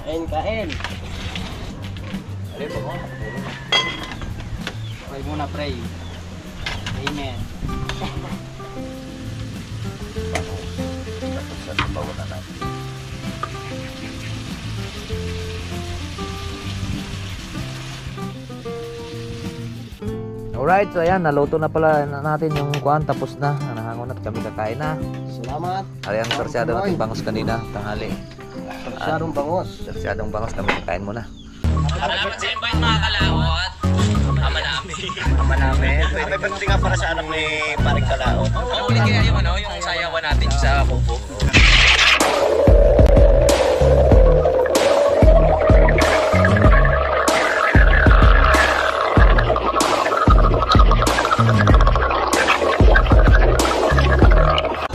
Kain, kain. Pray po mo. Pray muna, pray. Amen. Sa bawat na natin. Alright, so ayan, naluto na pala natin yung kuhan, tapos na. Nahangon at kami kakain na. Salamat. Ayan, sarsyado natin bangos kanina, tanghali. Sarsyadong bangos. Sarsyadong bangos, kami kakain muna. Salamat sa invite mga kalawat. Ama namin. Ama namin. May birthday nga para sa anak ni Paring Kalao. Ulit kaya yung yung sayawan natin sa kubo.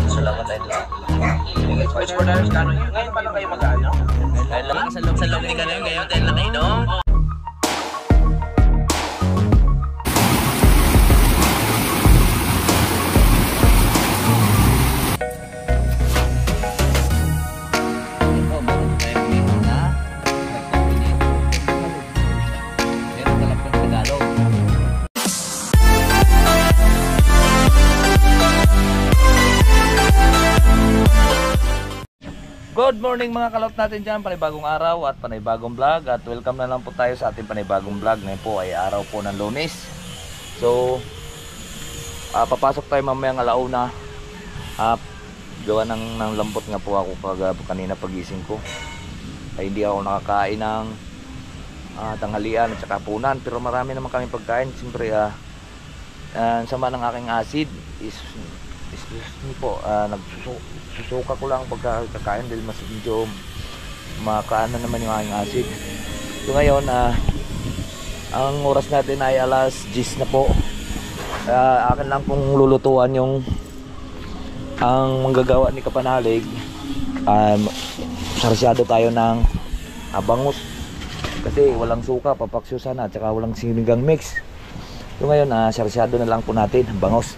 Salamat tayo lang. Ngayon pa lang kayo mag-ano? Dahil lang sa loob ni Gano'n, ngayon dahil lang kayo, no? Good morning mga kalot natin dyan, panibagong araw at panibagong vlog. At welcome na lang po tayo sa ating panibagong vlog. Ngayon po ay araw po ng Lunes. So papasok tayo mamayang alauna. Gawa ng lambot nga po ako kanina pagising ko. Ay hindi ako nakakain ng tanghalian at saka punan. Pero marami naman kami pagkain. Siyempre sama ng aking acid is po nagsusuka ko lang pagkakain dahil mas medyo makaano naman yung aking acid. So ngayon ang oras natin ay alas 10 na po. Akin lang pong lulutuan yung ang manggagawa ni Kapanalig. Sarsyado tayo ng bangus kasi walang suka, papaksyusan at saka walang sinigang mix. So ngayon sarsyado na lang po natin bangus,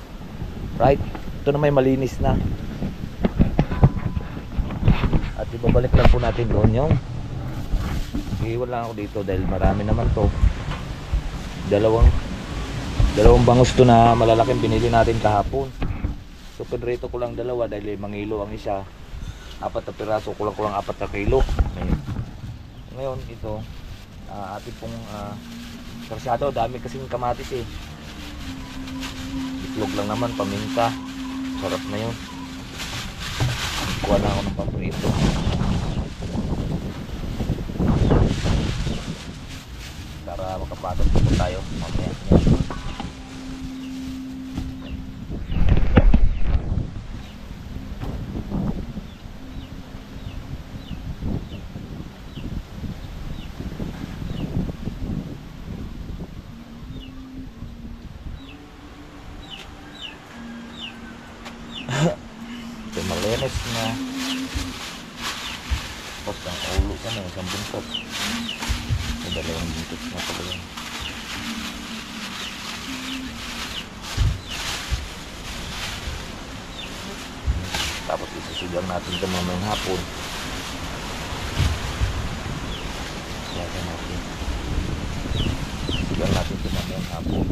right? Ito na may malinis na. At ibabalik lang po natin doon yung iwan lang ako dito dahil marami naman to. Dalawang bangus to na malalaking binili natin kahapon. So pinrito ko lang dalawa dahil mangilo ang isa. 4 na piraso, kulang 4 na kilo. Ngayon ito ating pong sarsyado. Dami kasing kamatis eh. Itlog lang naman, paminta. Sarap na yun. Kuha na ako ng paprito para makapatot po tayo mamaya. Ito malinis na. Tapos ang ulo ka na, isang buntot. May dalawang buntot na pala yan. Tapos isusugang natin ito mamayang hapon. Susugang natin. Isusugang natin ito mamayang hapon.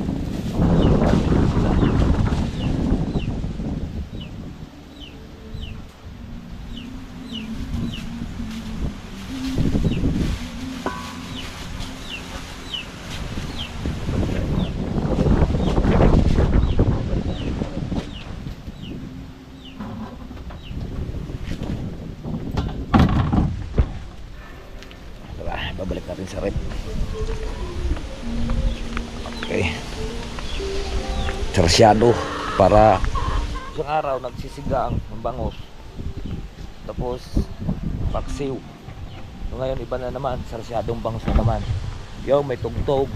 Babalik natin sa rep. Okay. Sarsyado para isang araw nagsisigang ng bangus. Tapos paksiw. So ngayon iba na naman, sarsyadong bangus na naman. Yung may tugtog.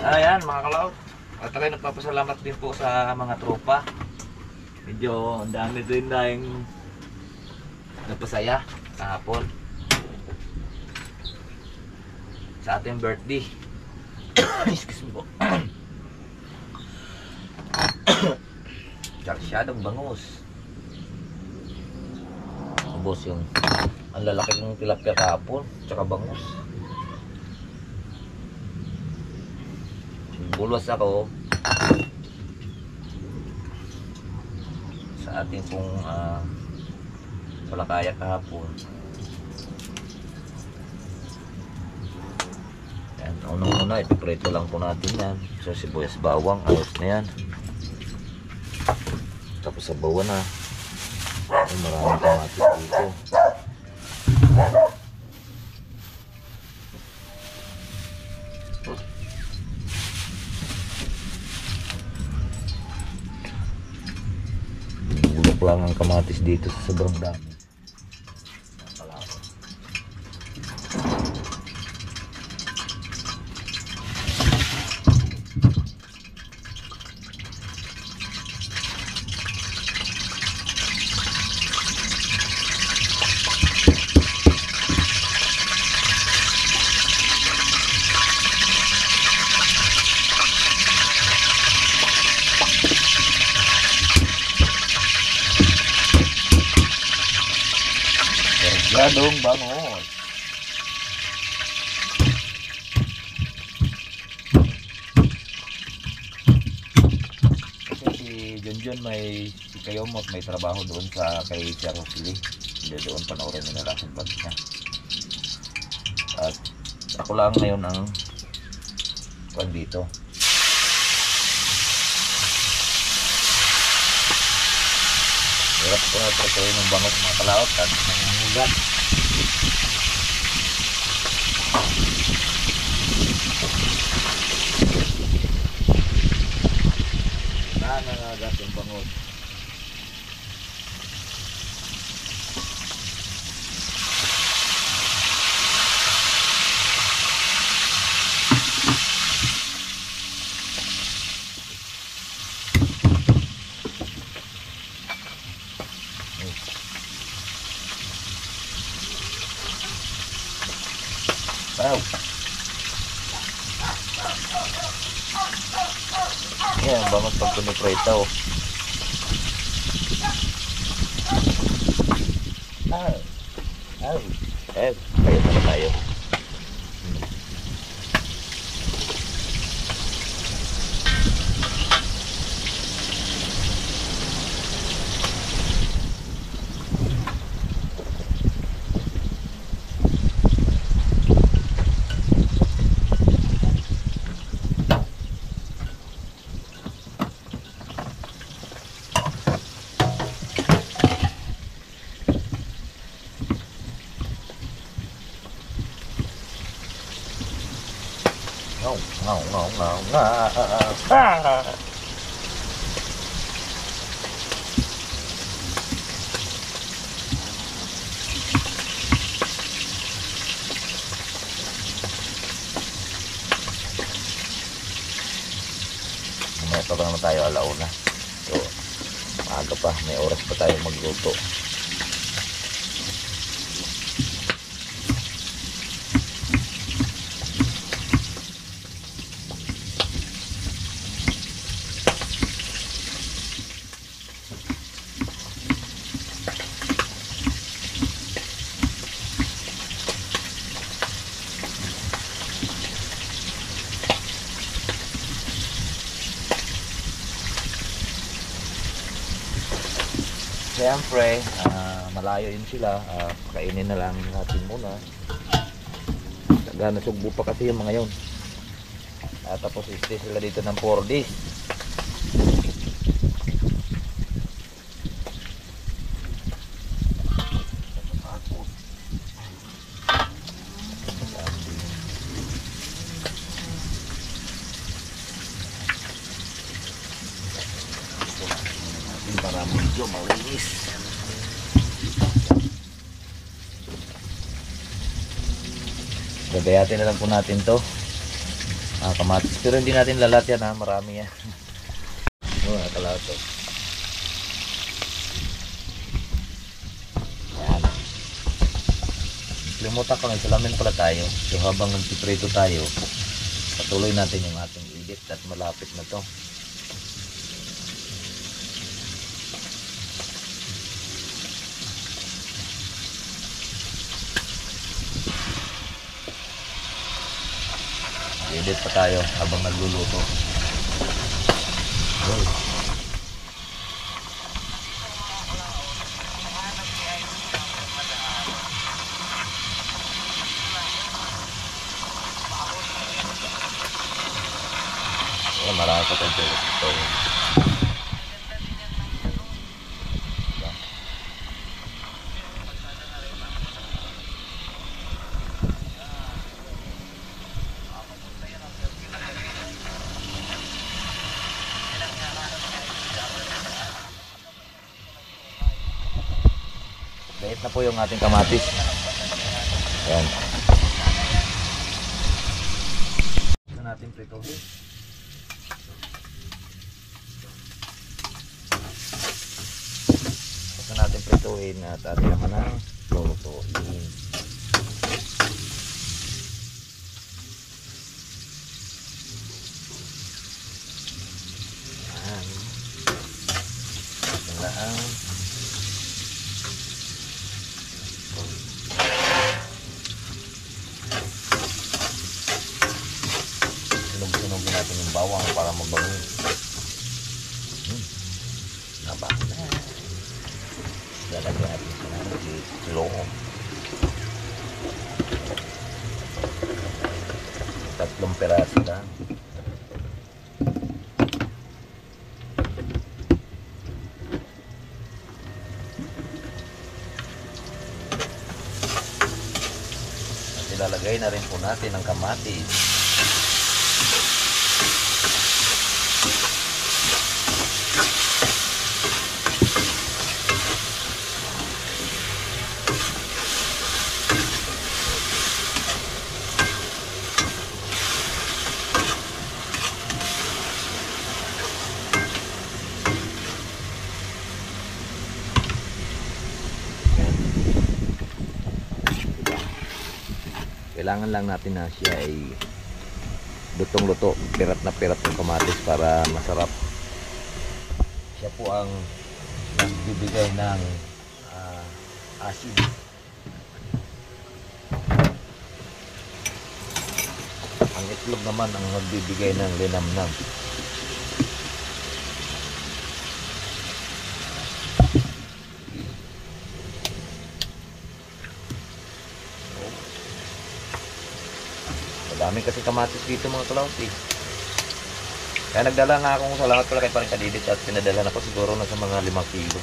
Ayan mga kalaot. At ako'y nagpapasalamat din po sa mga tropa. Medyo ang dami din na yung nagpasaya kahapon sa ating birthday. Excuse me po. Masyadong bangus. Ubos yung ang lalaki ng tilapia kahapon tsaka bangus. Bulwas ako sa ating pong palakaya kahapon. Yan, unang-una ipiprito lang po natin yan. So sibuyas bawang, ayos na yan. Tapos sabawan na. Ay, maraming kamatis dito. Bulok lang ang kamatis dito sa sobrang dami. Masyadong bangus. Kasi si Junjun si Kayomot may trabaho doon sa kay Sir Rosely. Hindi doon panoorin nila natin pag niya. At ako lang ngayon ang pag dito. Hirap ko na pretoy ng bangus mga kalaot at nangungugat. Nangangagat yung bangus. Wow. Yan, bangus pag piniprito. Kaya na tayo. Ito naman tayo alauna. So, maaga pa, may oras pa tayo magluto. Siyempre, malayo yun sila, kainin na lang natin muna. Gana sugbo pa kasi yung mga yun. Tapos stay sila dito ng 4 days. Para medyo malinis. Gagayatin na lang po natin to. kamatis. Pero hindi natin lalat yan ha, marami yan. Nakalato. Yan. Limutan ko na, salamin pala tayo. So habang nagpiprito tayo, patuloy natin yung ating edit at malapit na to. Edit pa tayo habang nagluluto. Okay. Marami pa tayo ito. Dahit na po yung ating kamatis. Ayan. Ito natin prituhin. Ito natin prituhin at atin naman ang lulutuin. Ayan. Ito lang. Sunugin natin yung bawang para mabango. Nabango na. Lalagyan natin siya ng itlog. 3 peraso lang. At ilalagay na rin po natin ang kamatis. Kailangan lang natin na siya ay lutong-luto, pirat na pirat ng kamatis para masarap. Siya po ang nagbibigay ng acid. Ang itlog naman ang nagbibigay ng linamnam. Dami kasi kamatis dito mga kalawti. Kaya nagdala nga akong salamat pala kay Paring Kadidit at pinadala na ko siguro na sa mga 5 kilo.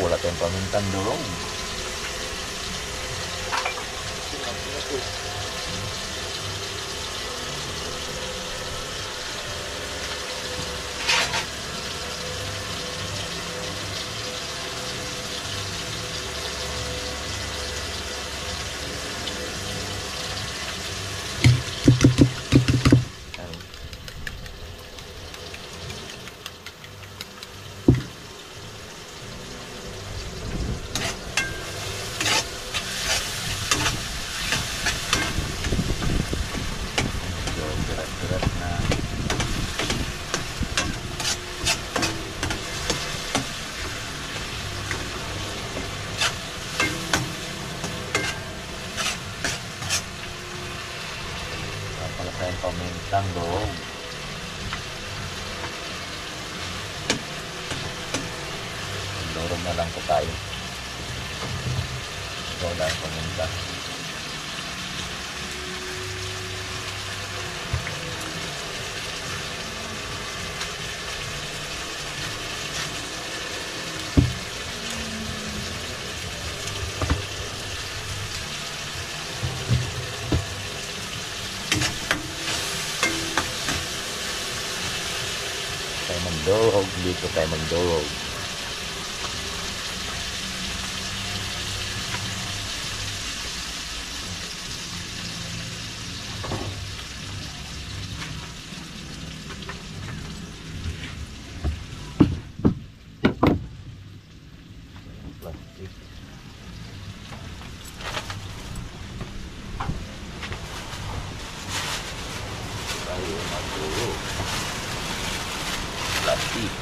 Wala tayong pamintang durong. Tayong pamintang loob. Dorong na lang po tayo. Ito lang paminta. Magdurog dito tayo magdurog. tayo magturo. Plastic.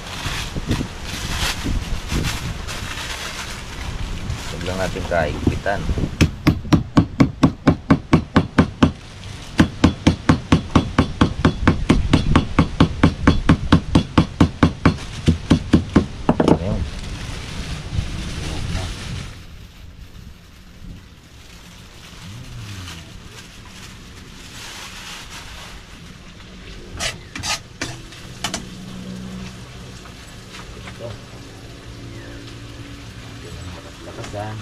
Huwag lang natin kaigpitan. Ayun. Ito. Lakasan.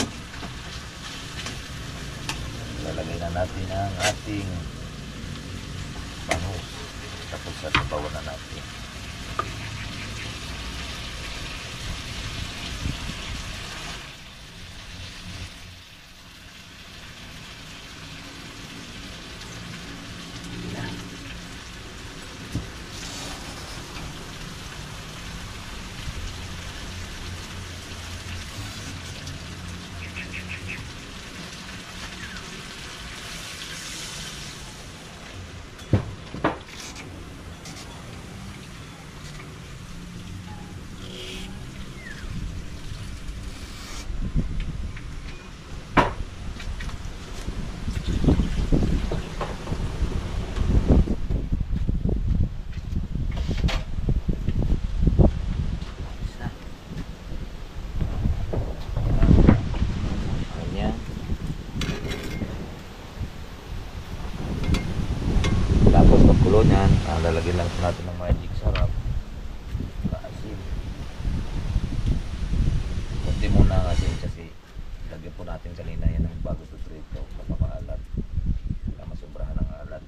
Lalagay na natin ang ating bangus. Tapos sasabawan na natin. Niyan, lalagyan lang natin ng magic sarap, asin. Kunti muna ang asin kasi lagyan po natin kanina yan ng bago to trito baka maalat, baka masobrahan ng alat.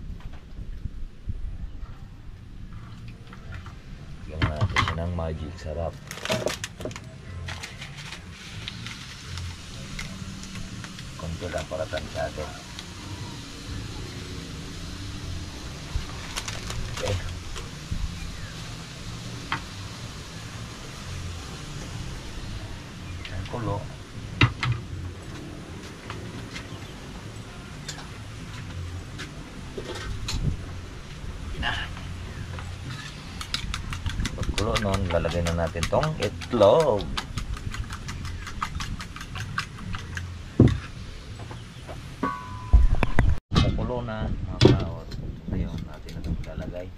Lagyan natin siya ng magic sarap. Kunti lang para tansyado. Kulo. Pagkulo nun, lalagay na natin tong itlog. Pagkulo na, mga kaot. Ngayon natin na itong lalagay.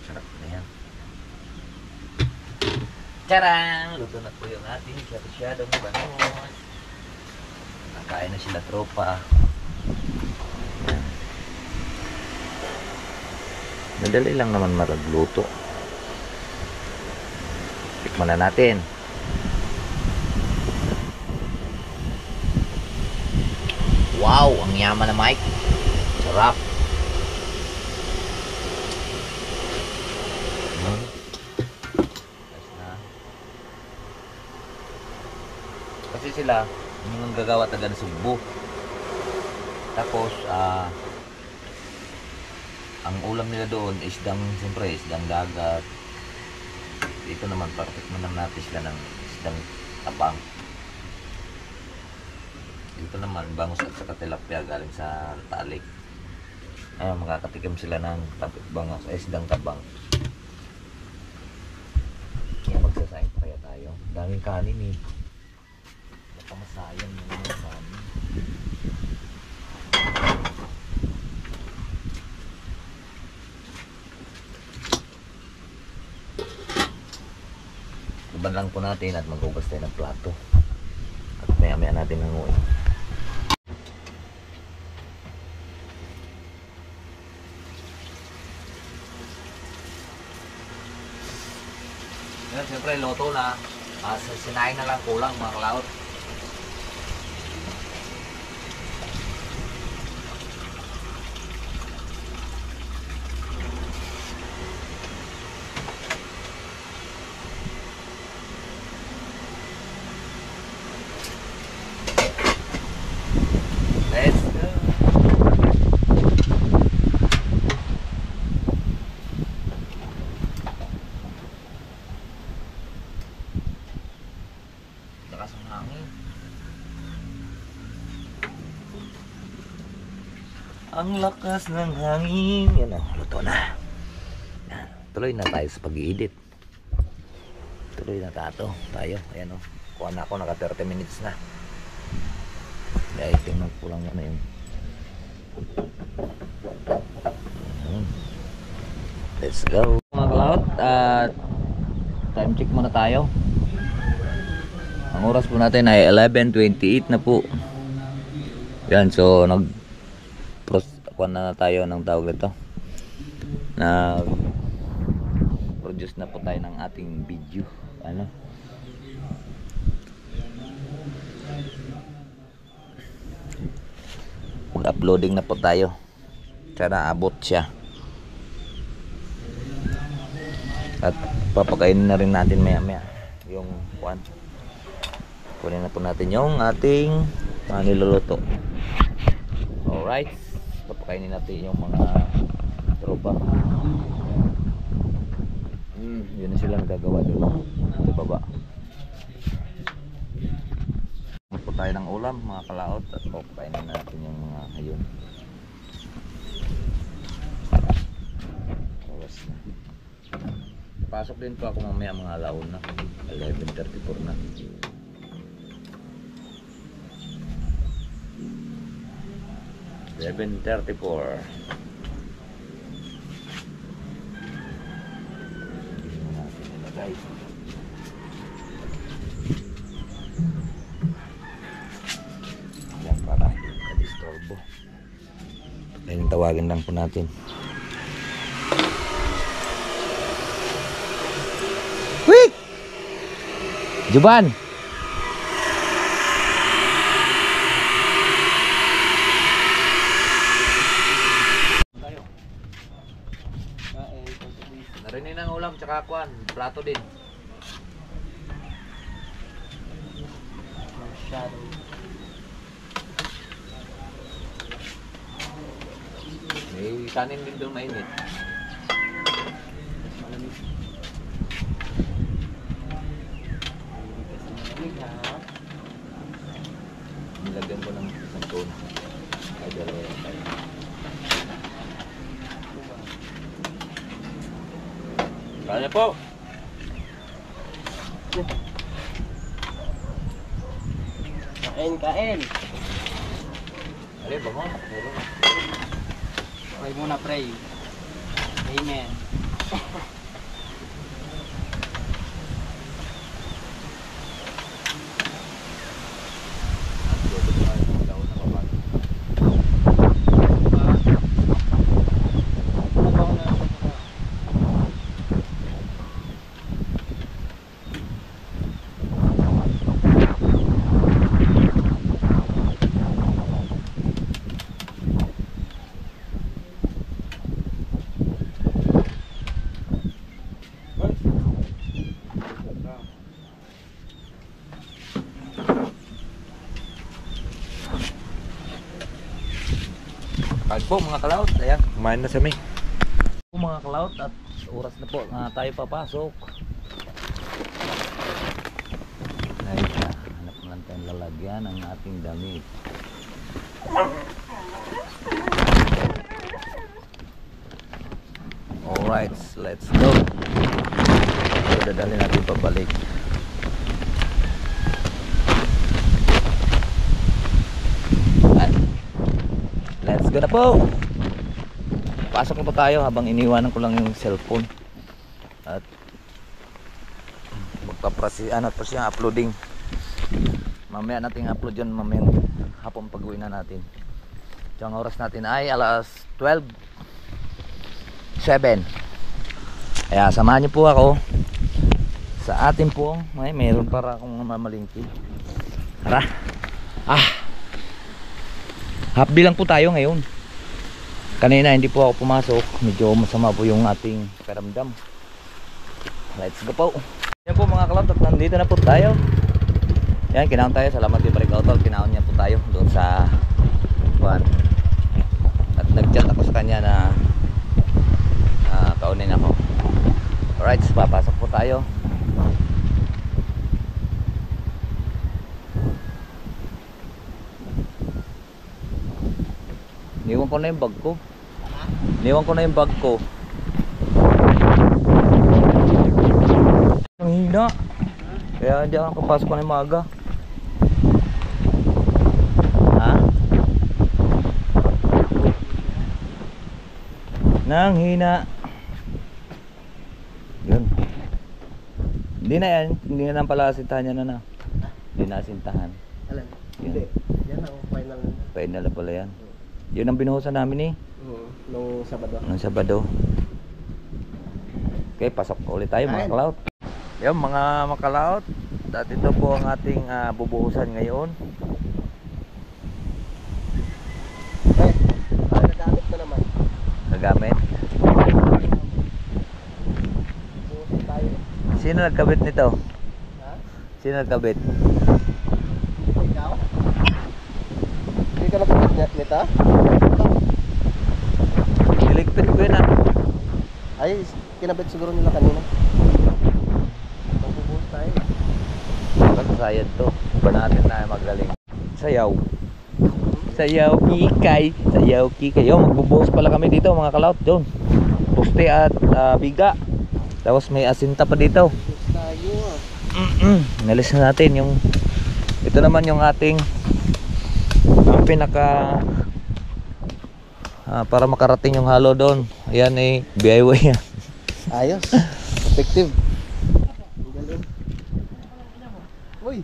Sarap na yan. Tcharam! Luto na po yung ating masyadong bangus. Nakain na sila tropa. Yan. Madali lang naman maragluto. Tikman na natin. Wow! Ang yaman na Mike. Sarap. Kasi sila yung gagawa taga ng Cebu. Tapos ang ulam nila doon isdang, siyempre isdang dagat. Dito naman partikman lang natin sila ng isdang tabang. Dito naman bangus at saka tilapia galing sa talik. Ayun, makakatikim sila ng bangus, isdang tabang. Kaya magsasaing pa kaya tayo. Daming kanin eh. Masayang yung mga kanin. Iban lang po natin at maghugas tayo ng plato. At maya-maya natin nanguin. Yan, siyempre loto na. Sinain na lang kulang mga kalaot. Ang lakas ng hangin. Yan o, luto na. Yan. Tuloy na tayo sa pag-i-edit. Tuloy na tayo. Ayan o. Kuha na ako, naka 30 minutes na. Dahil tingnan ko lang ano yun. Let's go. Mga cloud, at time check muna tayo. Ang oras po natin ay 11:28 na po. Yan, so na tayo ng tawag ito. Produce na po tayo ng ating video. Ano? Mag-uploading na po tayo. Sana abot siya. At papakainin na rin natin maya yung kuan. Kunin na po natin yung ating niluluto. Alright. Papakainin natin yung mga tropa. Yun na sila nagagawa doon sa baba. Po tayo ng ulam mga kalaot at papakainin natin yung mga hayon. Oras na. Pasok din po ako mamaya mga alaon na. 11:34 na. Yan para ka-disturbo. Ayun, tawagin lang po natin. Quick! Juban! Narinig ng ulam tsaka kuan, plato din. May kanin din doon mainit. Nilagyan ko ng isang tuna. Ay, dalawa lang tayo. Kaya po. Kain. Ali, bangon. Meron. Pray muna, pray. Amen. Kain po mga kalaot. Ayan, kumain na kami. Mga kalaot at oras na po na tayo papasok. Ay, hanap na lang tayong lalagyan ng ating damit. Alright, let's go. So, dadalhin natin pabalik. Let's go na po. Pasok na po tayo habang iniwanan ko lang yung cellphone. At magpaprasihan po siya uploading. Mamaya natin upload yun mamaya hapon pag-uwi na natin. So ang oras natin ay alas 12:07. Kaya samahan niyo po ako sa atin po. Mayroon para akong mamalingki. Tara. Half day lang po tayo ngayon. Kanina hindi po ako pumasok. Medyo masama po yung ating pakiramdam. Let's go po. Yan po mga kalab, nandito na po tayo. Yan, kinaon tayo. Salamat din pa rin Kautol. Kinaon niya po tayo doon sa buwan. At nag-chat ako sa kanya na kaunin ako. Alright, so papasok po tayo. Niwan ko na yung bag ko. Niwan ko na yung bag ko. Ang hina. Kaya hindi ako kapasok ko na yung maaga. Ha? Nang hina. Yun. Hindi na yan. Hindi na pala asintahan yan na. Hindi na asintahan. Alam. Hindi. Yan ang final. Final na pala yan. Yun ang binuhusan namin eh. Nung Sabado. Nung Sabado. Okay, pasok ulit tayo mga Ayun. kalaot. Yan mga makalaot. At ito po ang ating bubuhusan ngayon. Nagamit na naman. Nagamit. Bukas tayo. Sino nagkabit nito? Ha? Sino nagkabit? Ikaw? Hindi ka nakabit nito? Niligpit ko yun ah. Ay, kinabit siguro nila kanina. Magbubuhos tayo. Kasayad to. Ba natin na magaling. Sayaw. Sayaw kikay. Sayaw kikay. Yo, magbubuhos pala kami dito mga kalaot. Doon. Poste at biga. Tapos may asinta pa dito. Buhos tayo ah. Nalis na natin yung ito naman yung ating ang pinaka para makarating yung halo doon. Ayan eh, DIY yan. Ayos. Effective. Ang galing. Uy!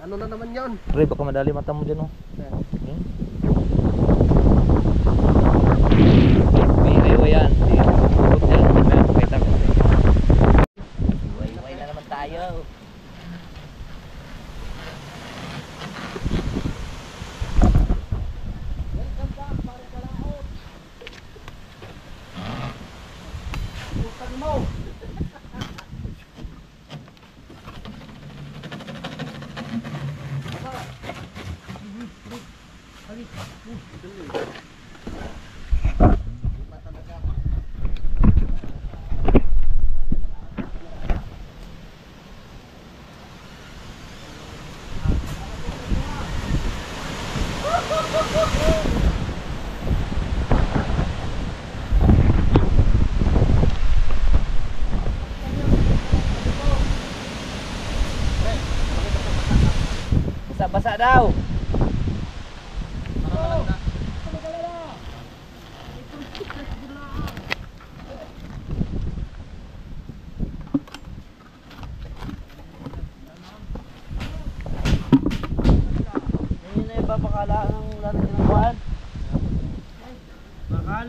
Ano na naman yun? Pre, baka madali mata mo dyan oh. Hmm? DIY yan. Ikot yan. Ayan, pakita ko. DIY na naman tayo. Basa daw. Hindi na ipapakala ng laro ng kuwan. Bakal.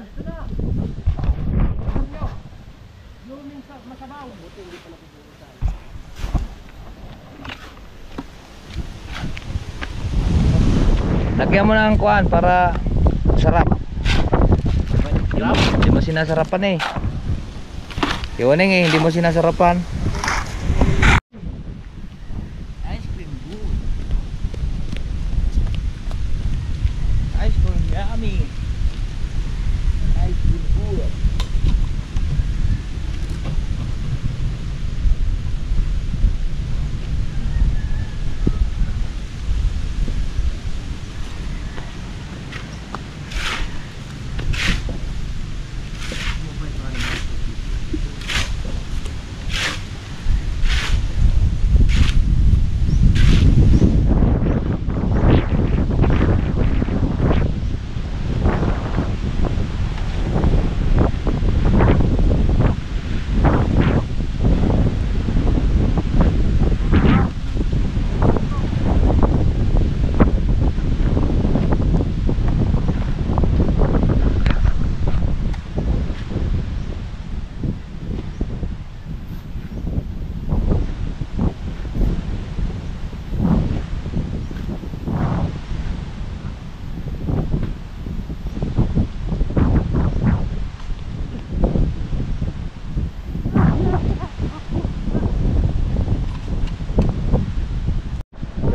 Luming sa masabaw. Buti hindi pa napupusan. Lagyan mo na ang kuwan para sarap. Hindi mo sinasarapan eh. Iwaning eh, hindi mo sinasarapan. Ice cream good. Ice cream yummy. Ice cream good.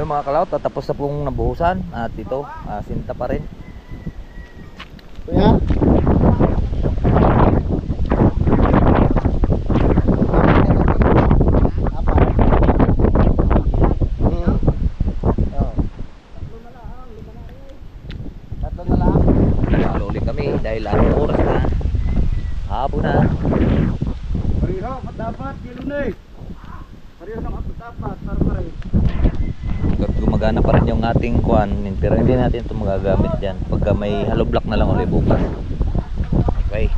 Yung mga kalaot, tapos na pong nabuhusan at ito, sinta pa rin. Kuya? Apa? Oh. Tatlo na lang. Gumagana pa rin yung ating kuan, pero hindi natin ito magagamit dyan. Pagka may hollow block na lang ulit bukas. Okay.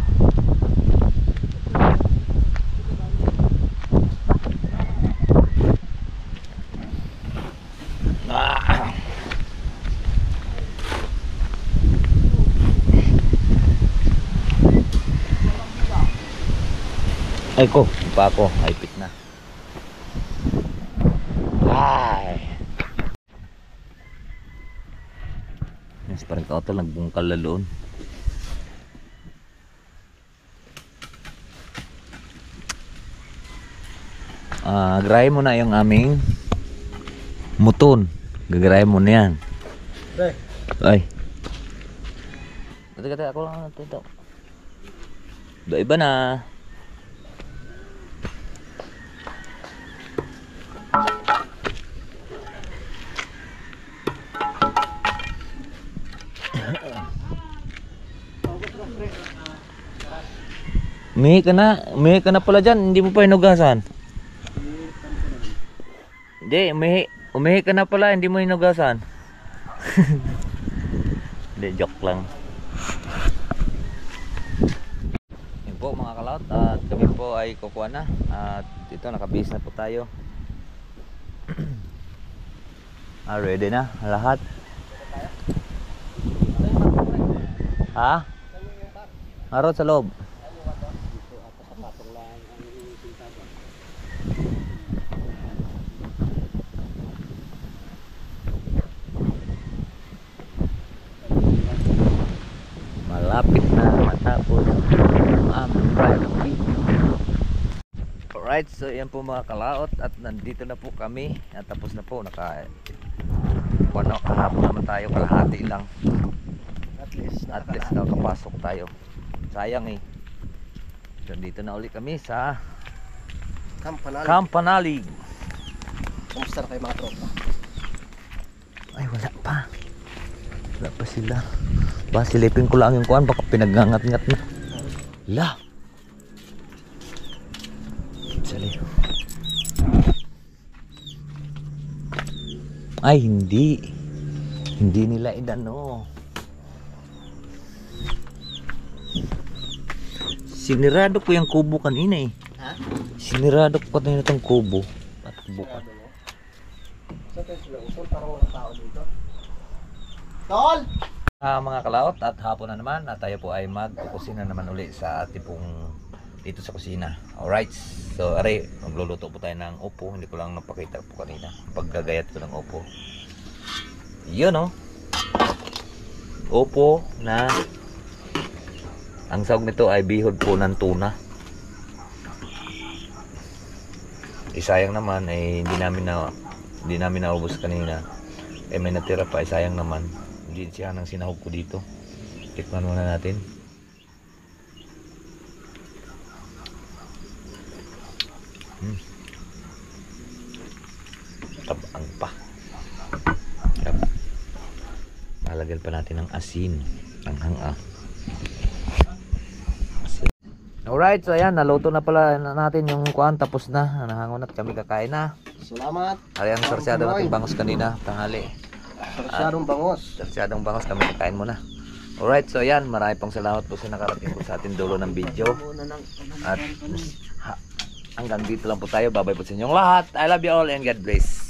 Ay ko, pa ako, high-pit na. Ay. Yes, parang ka ito, nagbungkal laloon. Gagarahin mo na yung aming muton. Gagarahin mo na yan. Ay. Kata-kata ako lang natin ito. Iba na. Umihi ka na pala dyan, hindi mo pa hinugasan. Hindi, umihi ka na pala, hindi mo hinugasan. Hindi, joke lang. Yun po mga kalaot, at kami po ay kukuha na. At ito, nakabihis na po tayo. Ready na lahat. Ha? Harot sa loob. Malapit na matapos ang private video. Alright, so yan po mga kalaot at nandito na po kami at tapos na po kahapon naman tayo, kalahati lang. At least nakapasok tayo. Sayang eh. So dito na ulit kami sa Campanalig. Kumusta na kayo mga tropa? Ay wala pa sila. Ba silipin ko lang yung kuan, baka pinagngangat-ngat na. La. Sali. Ay hindi nila idano. Sinirado ko yung kubo kanina eh. Ha? Sinirado ko kanina itong kubo. At bukas. Sa sila usol, parang walang tao dito. Tol! Mga kalaot, at hapon na naman at tayo po ay magkukusina naman uli sa ating pong dito sa kusina. Alright, so aray, magluluto po tayo ng upo. Hindi ko lang napakita po kanina paggagayat ko ng upo. Yun o. Upo na ang sahog nito ay bihod po ng tuna. Isayang naman ay hindi namin naubos kanina. May natira pa, isayang naman. Hindi siya nang sinahog ko dito. Tikman muna natin. Tabang pa. Yep. Lalagyan pa natin ng asin. Ang hanga. Alright, so ayan, naluto na pala natin yung kuan, tapos na, nahangon at kami kakain na. Salamat. Ayan, sarsyado natin bangos kanina, tanghali. Sarsyadong bangos. Sarsyadong bangos, kami kakain muna. Alright, so ayan, marami pang salamat po sa nakarating po sa ating dulo ng video. At hanggang dito lang po tayo, bye bye po sa inyong lahat. I love you all and God bless.